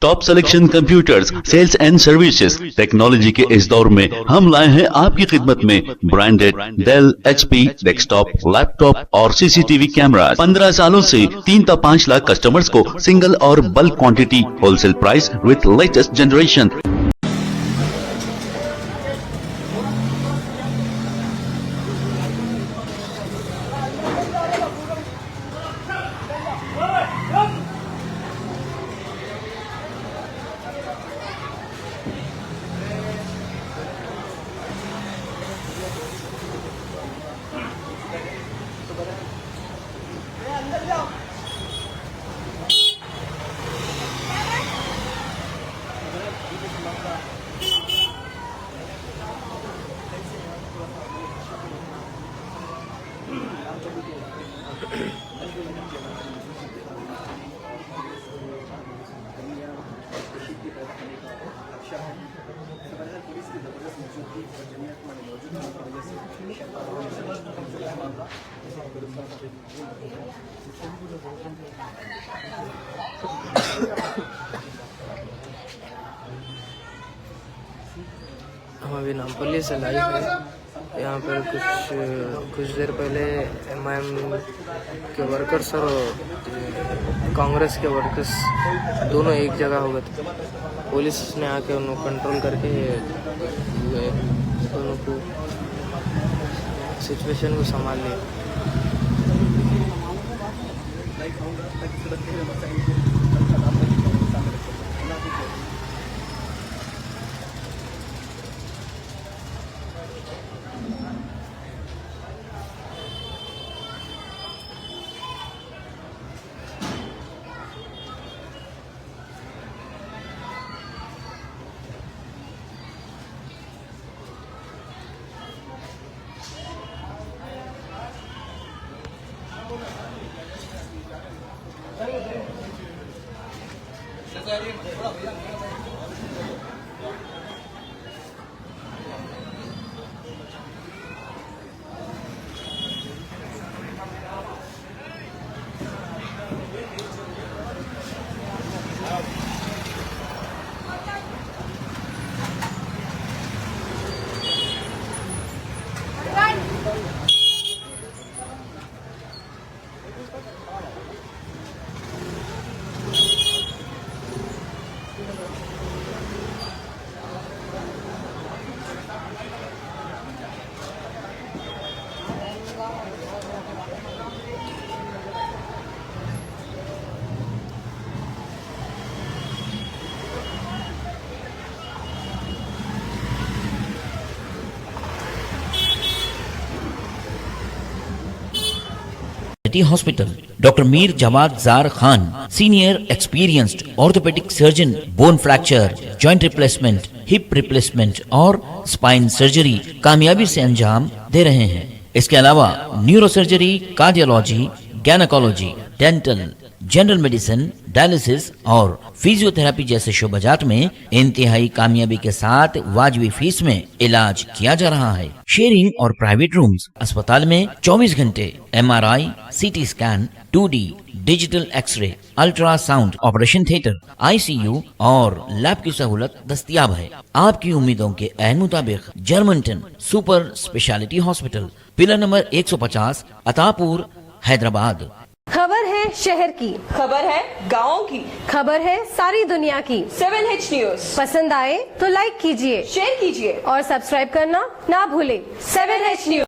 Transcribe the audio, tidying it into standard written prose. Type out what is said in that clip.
Top selection computers, sales and services. Technology के इस दौर में हम लाए हैं आपकी खिदमत में branded Dell, HP, desktop, laptop और सीसीटीवी कैमरा। 15 सालों से 3 से 5 लाख कस्टमर्स को सिंगल और bulk quantity, wholesale price with latest generation. हम अभी नामपल्ली से लाइव हैं। यहाँ पर कुछ देर पहले एमआईएम के वर्कर्स और कांग्रेस के वर्कर्स दोनों एक जगह हो गए थे। पुलिस ने आके उनको कंट्रोल करके दोनों को सिचुएशन को संभाल लिया। Hospital, doctor Mir Jawad Jar Khan, senior experienced orthopaedic surgeon, bone fracture, joint replacement, hip replacement और स्पाइन सर्जरी कामयाबी से अंजाम दे रहे हैं। इसके अलावा neuro surgery, cardiology, gynaecology, dental, general medicine, dialysis और फिजियोथेरेपी जैसे शोबाजात में इंतहाई कामयाबी के साथ वाजबी फीस में इलाज किया जा रहा है। शेयरिंग और प्राइवेट रूम्स। अस्पताल में 24 घंटे MRI, CT scan, 2D digital x-ray, ultrasound, operation theatre, ICU और लैब की सहूलत दस्तयाब है। आपकी उम्मीदों के ऐन मुताबिक Germanton super speciality hospital, pillar number 150, Attapur, Hyderabad. खबर है शहर की, खबर है गाँव की, खबर है सारी दुनिया की। 7H न्यूज पसंद आए तो लाइक कीजिए, शेयर कीजिए और सब्सक्राइब करना ना भूले। 7H news.